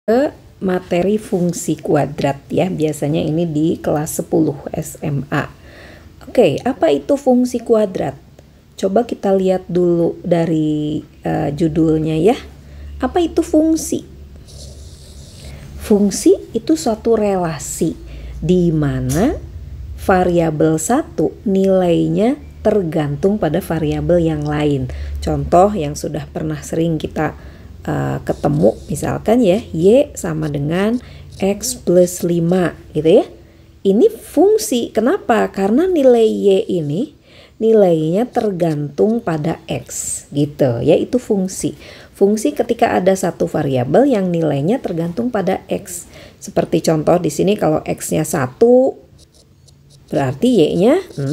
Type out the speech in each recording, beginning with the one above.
ke materi fungsi kuadrat ya. Biasanya ini di kelas 10 SMA. Oke, apa itu fungsi kuadrat? Coba kita lihat dulu dari judulnya ya. Apa itu fungsi? Fungsi itu suatu relasi di mana variabel satu nilainya tergantung pada variabel yang lain. Contoh yang sudah pernah sering kita ketemu misalkan ya, Y sama dengan X plus 5 gitu ya. Ini fungsi, kenapa? Karena nilai Y ini nilainya tergantung pada X gitu ya, itu fungsi. Fungsi ketika ada satu variabel yang nilainya tergantung pada X. Seperti contoh di sini kalau X-nya 1 berarti Y-nya 6.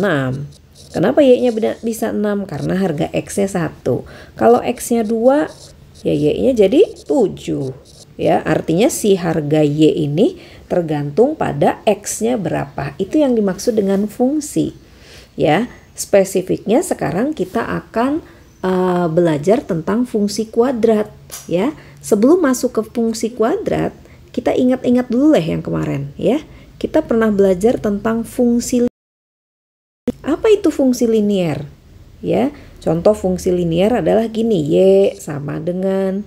Kenapa Y-nya bisa 6? Karena harga X-nya 1. Kalau X-nya 2 ya Y-nya jadi 7 ya, artinya si harga Y ini tergantung pada X-nya berapa. Itu yang dimaksud dengan fungsi ya. Spesifiknya sekarang kita akan belajar tentang fungsi kuadrat ya. Sebelum masuk ke fungsi kuadrat, kita ingat-ingat dulu yang kemarin ya. Kita pernah belajar tentang fungsi. Apa itu fungsi linear ya? Contoh fungsi linear adalah gini, Y sama dengan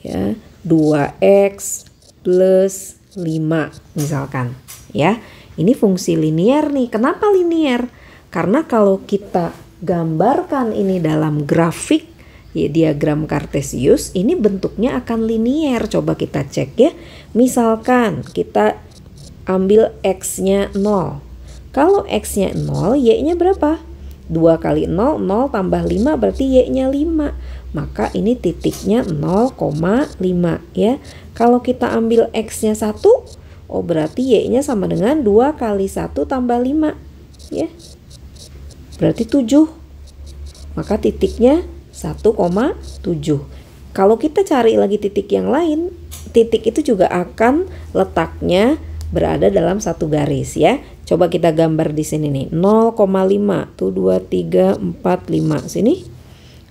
ya 2X plus 5 misalkan ya. Ini fungsi linear nih. Kenapa linear? Karena kalau kita gambarkan ini dalam grafik ya, diagram kartesius, ini bentuknya akan linear. Coba kita cek ya. Misalkan kita ambil X-nya 0. Kalau X-nya 0, Y-nya berapa? 2 kali 0, 0 tambah 5 berarti Y-nya 5. Maka ini titiknya 0,5 ya. Kalau kita ambil X-nya 1, oh berarti Y-nya sama dengan 2 kali 1 tambah 5 ya. Berarti 7. Maka titiknya 1,7. Kalau kita cari lagi titik yang lain, titik itu juga akan letaknya berada dalam satu garis ya. Coba kita gambar di sini nih, 0,5 tuh 2, 3, 4, 5 sini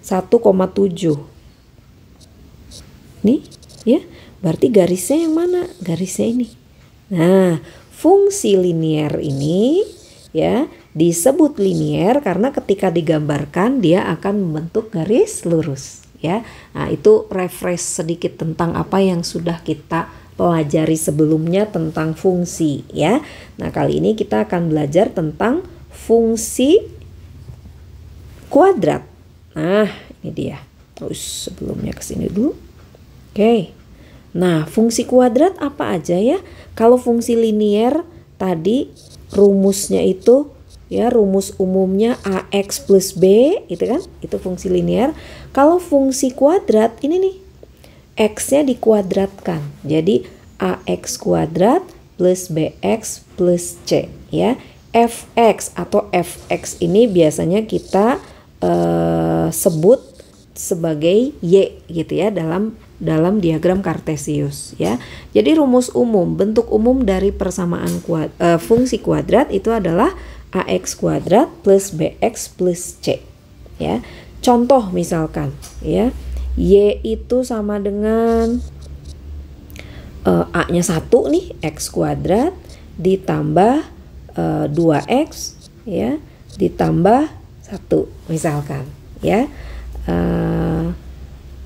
1,7 nih ya. Berarti garisnya yang mana? Garisnya ini. Nah, fungsi linear ini ya disebut linear karena ketika digambarkan dia akan membentuk garis lurus ya. Nah, itu refresh sedikit tentang apa yang sudah kita pelajari sebelumnya tentang fungsi ya. Nah, kali ini kita akan belajar tentang fungsi kuadrat. Nah, ini dia. Terus sebelumnya ke sini dulu. Oke. Nah, fungsi kuadrat apa aja ya? Kalau fungsi linear tadi rumusnya itu ya, rumus umumnya AX plus B itu kan, itu fungsi linear. Kalau fungsi kuadrat ini nih, X-nya dikuadratkan. Jadi AX kuadrat plus BX plus C ya. Fx atau Fx ini biasanya kita sebut sebagai Y gitu ya dalam diagram kartesius ya. Jadi rumus umum, bentuk umum dari persamaan fungsi kuadrat itu adalah AX kuadrat plus BX plus C ya. Contoh misalkan ya, Y itu sama dengan A-nya 1 nih, X kuadrat ditambah 2X ya, ditambah 1 misalkan ya.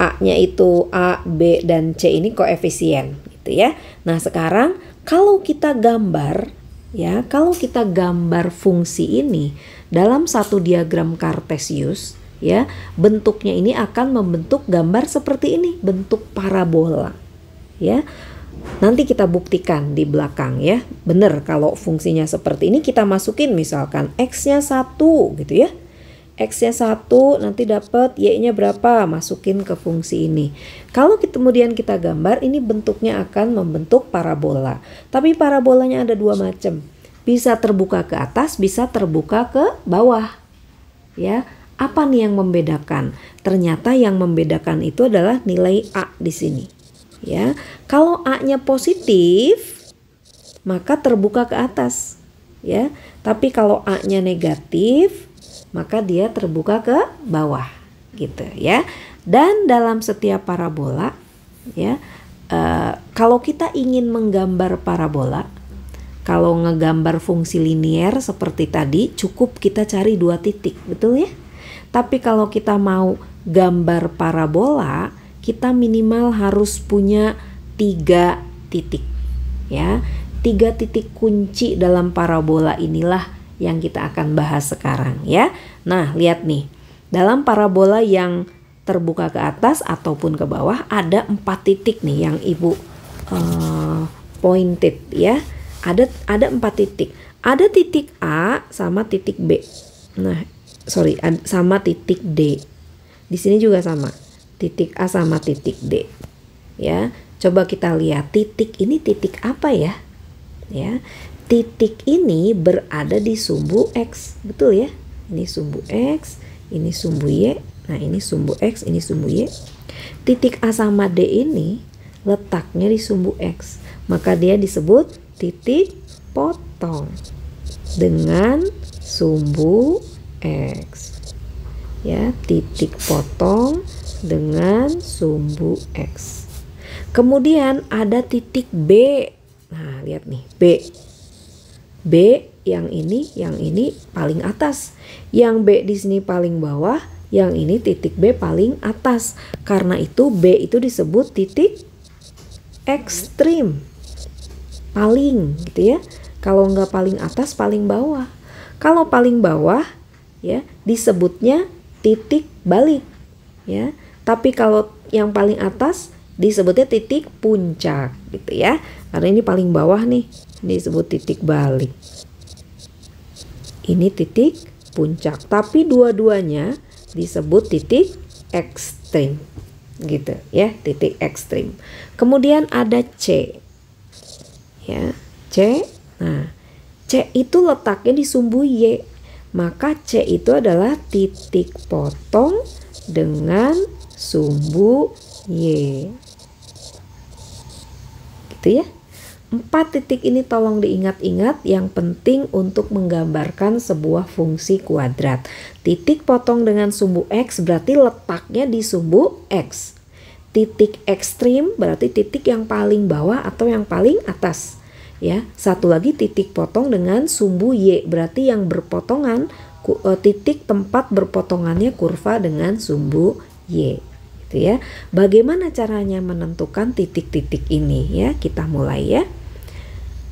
A-nya itu A, B, dan C ini koefisien gitu ya. Nah, sekarang kalau kita gambar ya, kalau kita gambar fungsi ini dalam satu diagram kartesius ya, bentuknya ini akan membentuk gambar seperti ini, bentuk parabola ya. Nanti kita buktikan di belakang ya. Bener kalau fungsinya seperti ini, kita masukin misalkan X-nya 1 gitu ya. X-nya 1 nanti dapat Y-nya berapa, masukin ke fungsi ini. Kalau kemudian kita gambar, ini bentuknya akan membentuk parabola. Tapi parabolanya ada dua macam. Bisa terbuka ke atas, bisa terbuka ke bawah ya. Apa nih yang membedakan? Ternyata yang membedakan itu adalah nilai A di sini. Ya, kalau A-nya positif, maka terbuka ke atas. Ya, tapi kalau A-nya negatif, maka dia terbuka ke bawah, gitu ya. Dan dalam setiap parabola, ya, kalau kita ingin menggambar parabola, kalau ngegambar fungsi linier seperti tadi, cukup kita cari 2 titik, betul ya? Tapi kalau kita mau gambar parabola, kita minimal harus punya 3 titik, ya. 3 titik kunci dalam parabola inilah yang kita akan bahas sekarang, ya. Nah, lihat nih, dalam parabola yang terbuka ke atas ataupun ke bawah ada 4 titik nih yang Ibu pointed, ya. Ada 4 titik. Ada titik A sama titik B. Nah, sama titik D. Di sini juga sama. Titik A sama titik D. Ya, coba kita lihat titik ini titik apa ya? Ya, titik ini berada di sumbu X, betul ya? Ini sumbu X, ini sumbu Y. Nah, ini sumbu X, ini sumbu Y. Titik A sama D ini letaknya di sumbu X. Maka dia disebut titik potong dengan sumbu X. Ya, titik potong dengan sumbu X. Kemudian ada titik B. Nah, lihat nih, B. B yang ini paling atas. Yang B di sini paling bawah, yang ini titik B paling atas. Karena itu B itu disebut titik ekstrim. Paling gitu ya. Kalau nggak paling atas, paling bawah. Kalau paling bawah ya disebutnya titik balik ya. Tapi kalau yang paling atas disebutnya titik puncak gitu ya. Karena ini paling bawah nih, disebut titik balik. Ini titik puncak, tapi dua-duanya disebut titik ekstrim gitu ya, titik ekstrim. Kemudian ada C. Ya, C. Nah, C itu letaknya di sumbu Y. Maka C itu adalah titik potong dengan sumbu Y. Gitu ya. 4 titik ini tolong diingat-ingat, yang penting untuk menggambarkan sebuah fungsi kuadrat. Titik potong dengan sumbu X berarti letaknya di sumbu X. Titik ekstrim berarti titik yang paling bawah atau yang paling atas. Ya, satu lagi titik potong dengan sumbu Y berarti yang berpotongan, titik tempat berpotongannya kurva dengan sumbu Y. Gitu ya. Bagaimana caranya menentukan titik-titik ini ya? Kita mulai ya.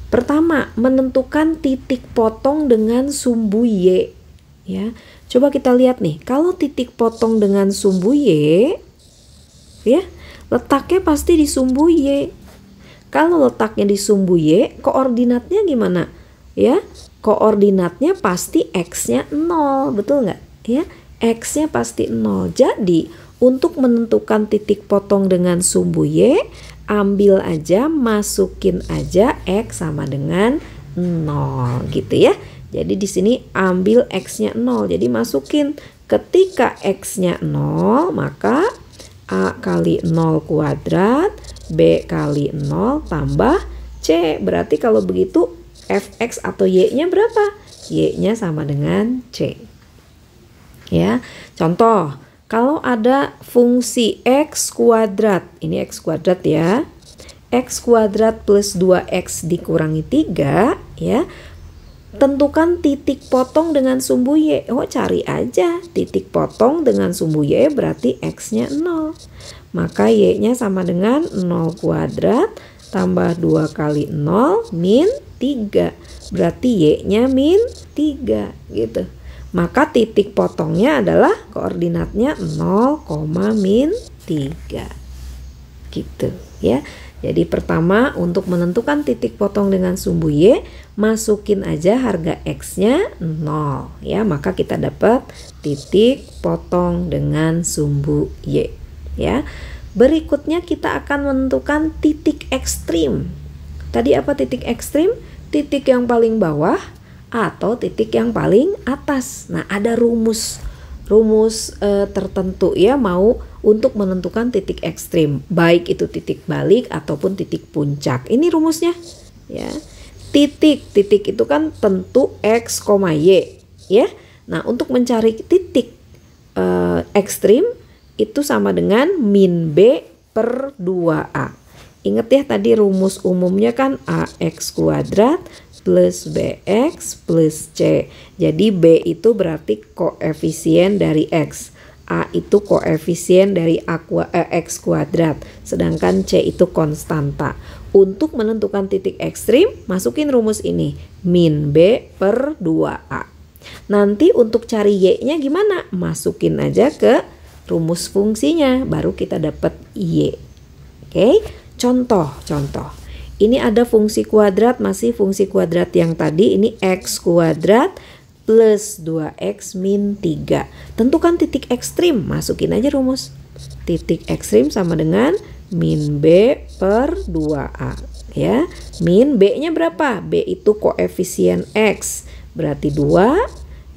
Pertama, menentukan titik potong dengan sumbu Y. Ya, coba kita lihat nih. Kalau titik potong dengan sumbu Y, ya, letaknya pasti di sumbu Y. Kalau letaknya di sumbu Y, koordinatnya gimana? Ya, koordinatnya pasti X-nya 0, betul nggak? Ya, X-nya pasti 0. Jadi, untuk menentukan titik potong dengan sumbu Y, ambil aja, masukin aja X sama dengan 0 gitu ya. Jadi di sini ambil X-nya 0, jadi masukin. Ketika X-nya 0, maka A kali 0 kuadrat, B kali 0 tambah C. Berarti kalau begitu Fx atau Y-nya berapa? Y-nya sama dengan C. Ya, contoh. Kalau ada fungsi X kuadrat, ini X kuadrat ya, X kuadrat plus 2X dikurangi 3 ya, tentukan titik potong dengan sumbu Y. Oh, cari aja titik potong dengan sumbu Y berarti X-nya 0. Maka Y-nya sama dengan 0 kuadrat tambah 2 kali 0 min 3. Berarti Y-nya min 3 gitu. Maka titik potongnya adalah koordinatnya 0, min 3 gitu ya. Jadi pertama, untuk menentukan titik potong dengan sumbu Y, masukin aja harga X-nya 0 ya. Maka kita dapat titik potong dengan sumbu Y ya. Berikutnya kita akan menentukan titik ekstrim. Tadi apa titik ekstrim? Titik yang paling bawah atau titik yang paling atas. Nah, ada rumus tertentu ya, mau untuk menentukan titik ekstrim, baik itu titik balik ataupun titik puncak. Ini rumusnya ya. Titik itu kan tentu X, Y ya. Nah, untuk mencari titik ekstrim itu sama dengan min B per 2A. Ingat ya tadi rumus umumnya kan AX kuadrat plus BX plus C. Jadi B itu berarti koefisien dari X. A itu koefisien dari X kuadrat. Sedangkan C itu konstanta. Untuk menentukan titik ekstrim, masukin rumus ini. Min B per 2A. Nanti untuk cari Y-nya gimana? Masukin aja ke rumus fungsinya. Baru kita dapat Y. Oke, contoh. Ini ada fungsi kuadrat, masih fungsi kuadrat yang tadi. Ini X kuadrat plus 2X min 3. Tentukan titik ekstrim, masukin aja rumus. Titik ekstrim sama dengan min B per 2A. Ya, min B-nya berapa? B itu koefisien X, berarti 2.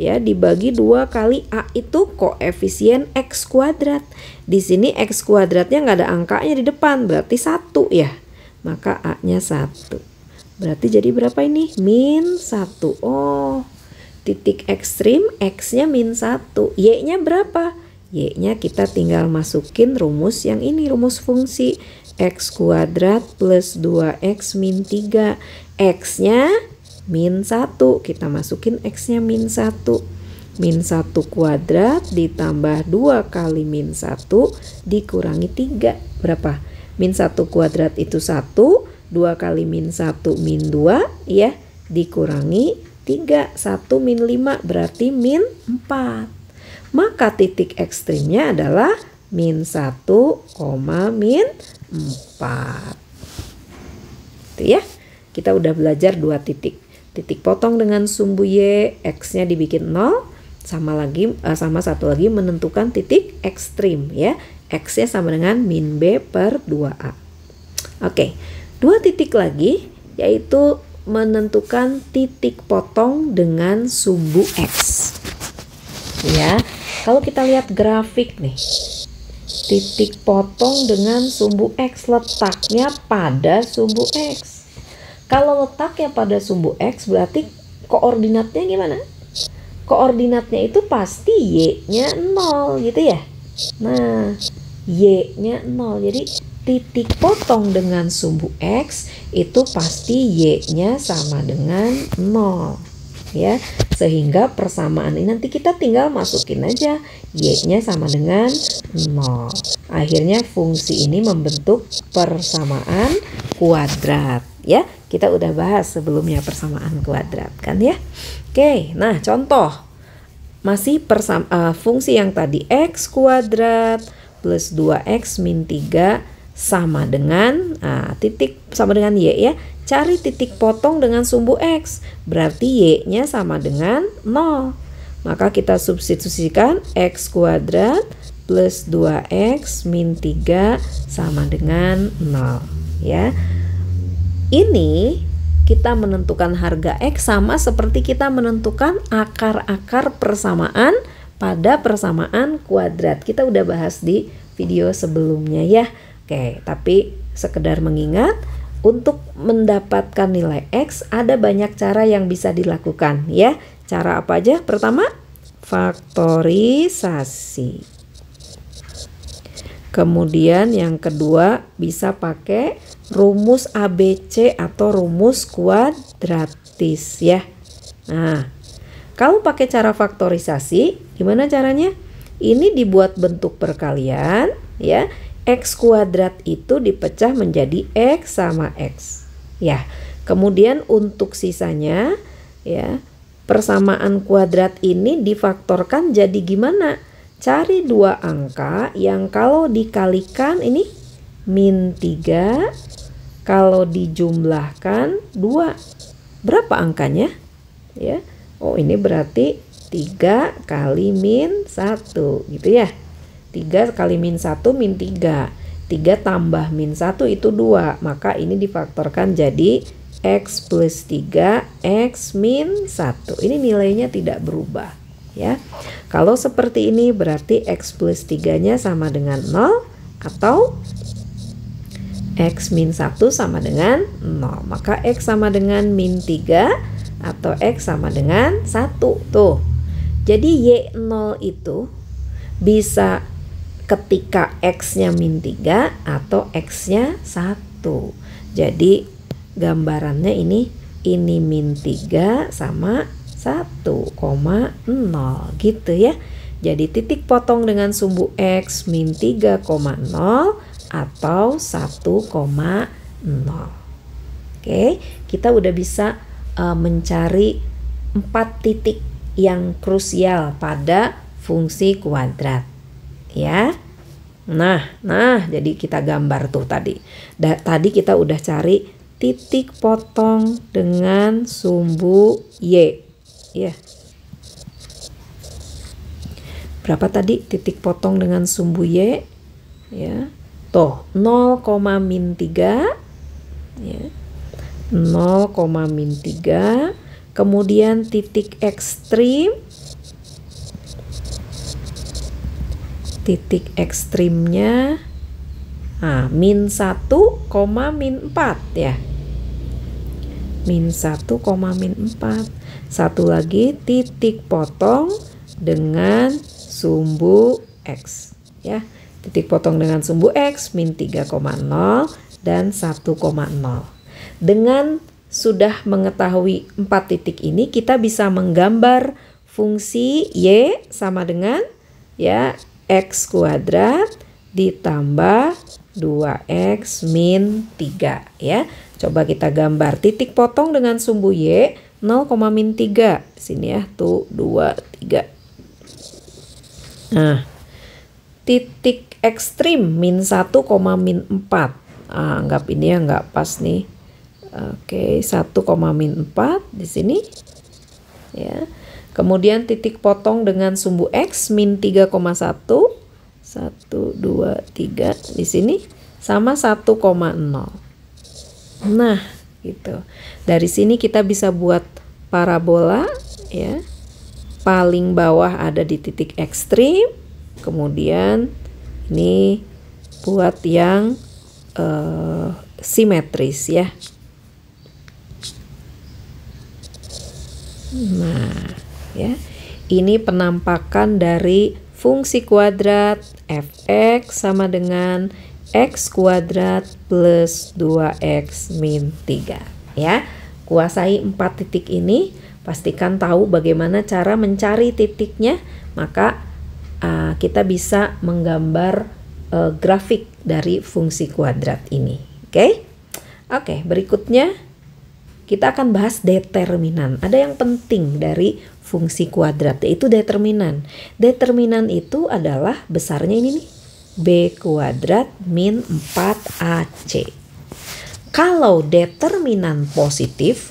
Ya, dibagi 2 kali A itu koefisien X kuadrat. Di sini X kuadratnya nggak ada angkanya di depan, berarti 1 ya. Maka A-nya 1. Berarti jadi berapa ini? Min 1. Oh, titik ekstrim X-nya min 1. Y-nya berapa? Y-nya kita tinggal masukin rumus yang ini, rumus fungsi. X kuadrat plus 2X min 3. X-nya min 1. Kita masukin X-nya min 1. Min 1 kuadrat ditambah 2 kali min 1 dikurangi 3. Berapa? Min 1 kuadrat itu 1. 2 kali min 1 min 2 ya. Dikurangi 3. 1 min 5 berarti min 4. Maka titik ekstrimnya adalah min 1, min 4. Itu ya. Kita udah belajar 2 titik. Titik potong dengan sumbu Y, X-nya dibikin 0. Sama satu lagi menentukan titik ekstrim ya. X-nya sama dengan min B per 2A. Oke, 2 titik lagi yaitu menentukan titik potong dengan sumbu X. Ya, kalau kita lihat grafik nih, titik potong dengan sumbu X letaknya pada sumbu X. Kalau letaknya pada sumbu X berarti koordinatnya gimana? Koordinatnya itu pasti Y-nya 0 gitu ya. Nah, Y-nya 0. Jadi titik potong dengan sumbu X itu pasti Y-nya sama dengan 0 ya. Sehingga persamaan ini nanti kita tinggal masukin aja Y-nya sama dengan 0. Akhirnya fungsi ini membentuk persamaan kuadrat ya. Kita udah bahas sebelumnya persamaan kuadrat kan ya. Oke, nah contoh. Masih fungsi yang tadi X kuadrat plus 2X min 3 sama dengan titik sama dengan Y ya. Cari titik potong dengan sumbu X. Berarti Y-nya sama dengan 0. Maka kita substitusikan X kuadrat plus 2X min 3 sama dengan 0 ya. Ini kita menentukan harga X sama seperti kita menentukan akar-akar persamaan pada persamaan kuadrat. Kita udah bahas di video sebelumnya ya. Oke, tapi sekedar mengingat, untuk mendapatkan nilai X ada banyak cara yang bisa dilakukan ya. Cara apa aja? Pertama, faktorisasi. Kemudian yang kedua bisa pakai rumus ABC atau rumus kuadratis ya. Nah, kalau pakai cara faktorisasi, gimana caranya? Ini dibuat bentuk perkalian ya. X kuadrat itu dipecah menjadi X sama X. Ya. Kemudian untuk sisanya ya, persamaan kuadrat ini difaktorkan jadi gimana? Cari 2 angka yang kalau dikalikan ini min 3, kalau dijumlahkan 2. Berapa angkanya? Ya. Oh, ini berarti 3 kali min 1 gitu ya. 3 kali min 1 min 3. 3 tambah min 1 itu 2. Maka ini difaktorkan jadi X plus 3 X min 1. Ini nilainya tidak berubah ya. Kalau seperti ini berarti X plus 3-nya sama dengan 0 atau X min 1 sama dengan 0. Maka X sama dengan min 3 atau X sama dengan 1. Tuh. Jadi Y0 itu bisa ketika X-nya min 3 atau X-nya 1. Jadi gambarannya ini min 3 sama 1,0 gitu ya. Jadi titik potong dengan sumbu X min 3,0 atau 1,0. Oke, kita udah bisa mencari 4 titik yang krusial pada fungsi kuadrat ya. Nah, jadi kita gambar tuh tadi. Tadi kita udah cari titik potong dengan sumbu Y ya. Berapa tadi titik potong dengan sumbu Y ya? Tuh 0, min 3 ya. 0, min 3. Kemudian titik ekstrim. Titik ekstrimnya min 1, min 4 ya. Min 1, min 4. Satu lagi titik potong dengan sumbu X ya. Titik potong dengan sumbu X min 3,0 dan 1,0. Dengan sudah mengetahui 4 titik ini, kita bisa menggambar fungsi Y sama dengan ya X kuadrat ditambah 2X min 3 ya. Coba kita gambar titik potong dengan sumbu Y 0, min 3. Sini ya, tuh 2, 3. Nah, titik ekstrim min 1, min 4. Anggap ini ya nggak pas nih. Oke, 1, min 4 di sini. Ya. Kemudian titik potong dengan sumbu X min 3,1. 1, 2, 3 di sini sama 1,0. Nah, gitu. Dari sini kita bisa buat parabola ya. Paling bawah ada di titik ekstrim, kemudian ini buat yang simetris ya. Nah, ya. Ini penampakan dari fungsi kuadrat f(x) sama dengan x kuadrat plus 2x min 3 ya. Kuasai 4 titik ini. Pastikan tahu bagaimana cara mencari titiknya, maka kita bisa menggambar grafik dari fungsi kuadrat ini. Oke, berikutnya kita akan bahas determinan. Ada yang penting dari fungsi kuadrat, yaitu determinan. Determinan itu adalah besarnya ini nih, b kuadrat min 4ac. Kalau determinan positif,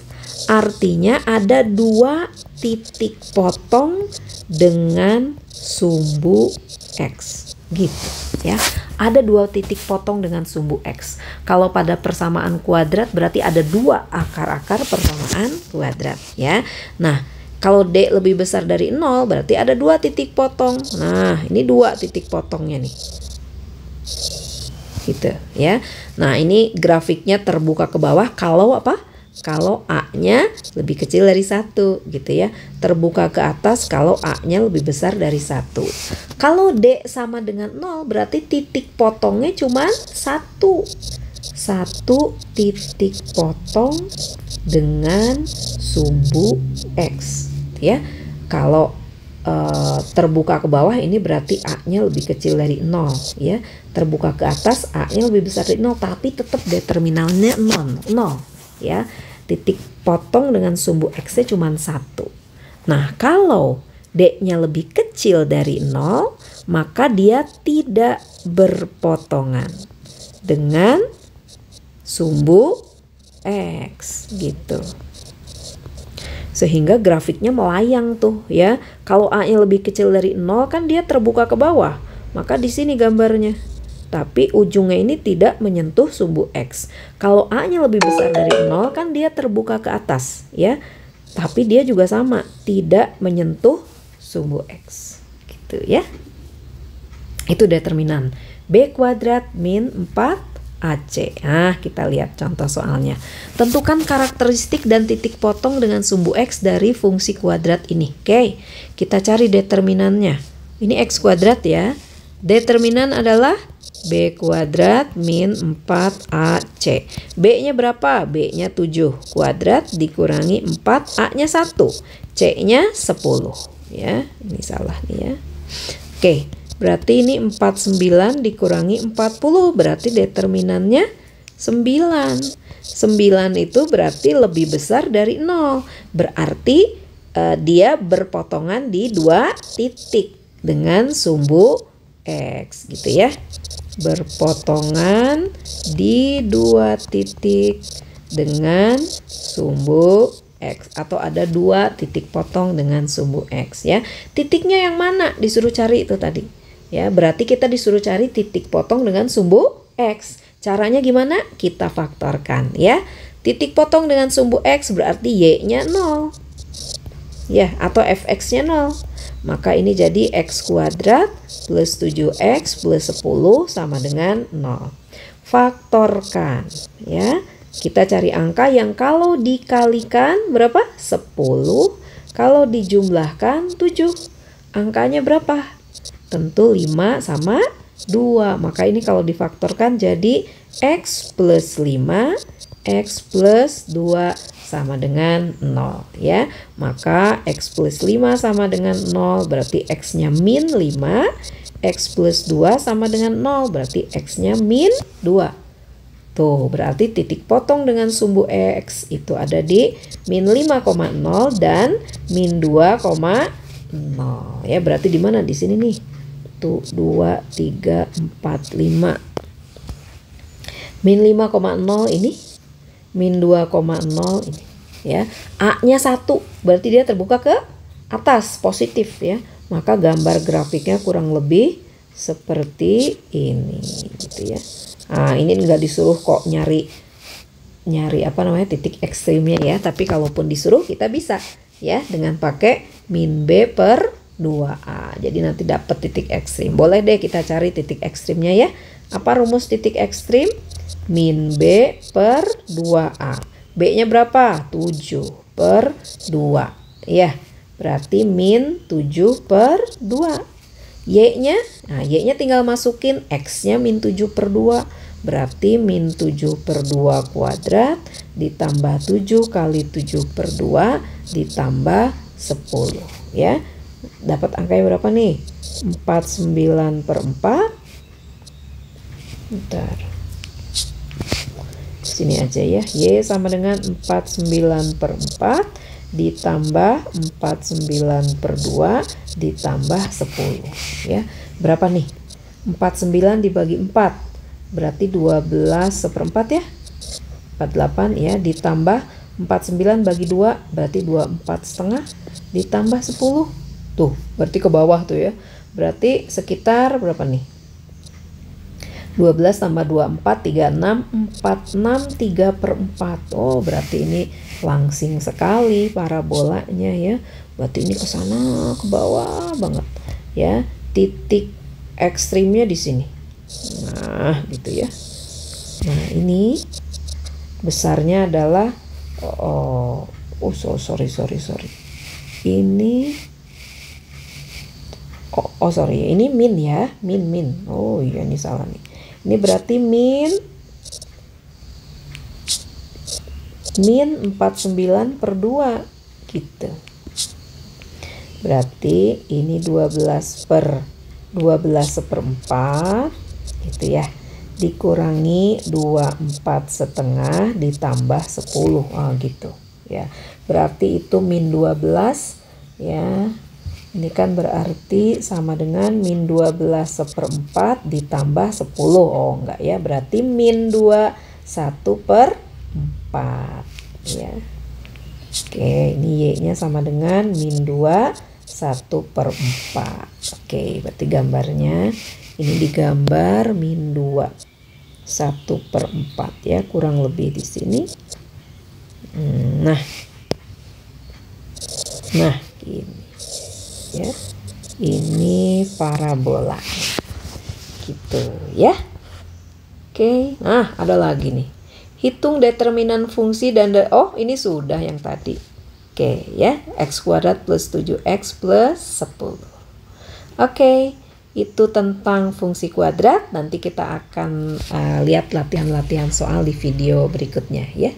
artinya ada 2 titik potong dengan sumbu X gitu ya. Ada 2 titik potong dengan sumbu X. Kalau pada persamaan kuadrat berarti ada 2 akar-akar persamaan kuadrat ya. Nah, kalau D lebih besar dari 0 berarti ada 2 titik potong. Nah, ini 2 titik potongnya nih. Gitu ya. Nah, ini grafiknya terbuka ke bawah kalau apa? Kalau A-nya lebih kecil dari 1 gitu ya. Terbuka ke atas kalau A-nya lebih besar dari 1. Kalau D sama dengan 0 berarti titik potongnya cuma 1. 1 titik potong dengan sumbu X ya. Kalau terbuka ke bawah ini berarti A-nya lebih kecil dari 0 ya. Terbuka ke atas A-nya lebih besar dari 0 tapi tetap determinalnya 0 ya. Titik potong dengan sumbu X-nya cuma 1. Nah, kalau D-nya lebih kecil dari 0, maka dia tidak berpotongan dengan sumbu X gitu. Sehingga grafiknya melayang tuh ya. Kalau A-nya lebih kecil dari 0 kan dia terbuka ke bawah. Maka di sini gambarnya. Tapi ujungnya ini tidak menyentuh sumbu X. Kalau A-nya lebih besar dari 0 kan dia terbuka ke atas ya. Tapi dia juga sama, tidak menyentuh sumbu X. Gitu ya. Itu determinan. B kuadrat min 4ac. Nah, kita lihat contoh soalnya. Tentukan karakteristik dan titik potong dengan sumbu X dari fungsi kuadrat ini. Oke, kita cari determinannya. Ini X kuadrat ya. Determinan adalah B kuadrat min 4AC. B-nya berapa? B-nya 7 kuadrat dikurangi 4, A-nya 1, C-nya 10. Ya, ini salah nih ya. Oke, berarti ini 49 dikurangi 40, berarti determinannya 9. 9 itu berarti lebih besar dari 0. Berarti dia berpotongan di 2 titik dengan sumbu X gitu ya. Berpotongan di 2 titik dengan sumbu X, atau ada 2 titik potong dengan sumbu X ya. Titiknya yang mana disuruh cari itu tadi ya, berarti kita disuruh cari titik potong dengan sumbu X. Caranya gimana? Kita faktorkan ya. Titik potong dengan sumbu X berarti Y-nya 0 ya, atau Fx-nya 0. Maka ini jadi X kuadrat plus 7X plus 10 sama dengan 0. Faktorkan ya. Kita cari angka yang kalau dikalikan berapa? 10. Kalau dijumlahkan 7. Angkanya berapa? Tentu 5 sama 2. Maka ini kalau difaktorkan jadi X plus 5, X plus 2 sama dengan 0 ya. Maka X plus 5 sama dengan 0 berarti X-nya min 5. X plus 2 sama dengan 0 berarti X-nya min 2. Tuh, berarti titik potong dengan sumbu X itu ada di min 5,0 dan min 2,0 ya. Berarti di mana di sini nih? Tuh 2, 3, 4, 5. Min 5,0 ini, min 2,0 ini ya. A-nya 1, berarti dia terbuka ke atas, positif ya. Maka gambar grafiknya kurang lebih seperti ini gitu ya. Nah, ini enggak disuruh kok nyari apa namanya titik ekstrimnya ya, tapi kalaupun disuruh kita bisa ya dengan pakai min B per 2A. Jadi nanti dapat titik ekstrim. Boleh deh kita cari titik ekstrimnya ya. Apa rumus titik ekstrim? Min B per 2A. B-nya berapa? 7 per 2 ya. Berarti min 7 per 2. Y-nya, nah Y-nya tinggal masukin, X-nya min 7 per 2. Berarti min 7 per 2 kuadrat ditambah 7 kali 7 per 2 ditambah 10 ya. Dapat angkanya berapa nih? 49 per 4. Bentar. Sini aja ya. Y sama dengan 49 per 4 ditambah 49 per 2 ditambah 10 ya. Berapa nih? 49 dibagi 4 berarti 12 seperempat ya. 48 ya, ditambah 49 bagi 2 berarti 24 setengah ditambah 10. Tuh, berarti ke bawah tuh ya. Berarti sekitar berapa nih? 12 tambah 24, 36, 46, 3 per 4. Oh, berarti ini langsing sekali parabolanya ya. Berarti ini ke sana, ke bawah banget ya. Titik ekstrimnya di sini. Nah, gitu ya. Nah, ini besarnya adalah sorry. Ini sorry, ini min ya, min. Oh iya, ini salah nih. Ini berarti min 49 per 2 gitu. Berarti ini 12 per 12 seperempat gitu ya. Dikurangi 24 setengah ditambah 10 gitu ya. Berarti itu min 12 ya. Ini kan berarti sama dengan min 12 seperempat ditambah 10. Oh enggak ya, berarti min 21 per 4 ya. Oke, ini Y-nya sama dengan min 21 per 4. Oke, berarti gambarnya ini digambar min 21 per 4 ya, kurang lebih di sini. Nah ini ya, ini parabola gitu ya. Oke, nah ada lagi nih, hitung determinan fungsi dan ini sudah yang tadi. Oke ya, X kuadrat plus 7X plus 10. Oke, itu tentang fungsi kuadrat. Nanti kita akan lihat latihan-latihan soal di video berikutnya ya.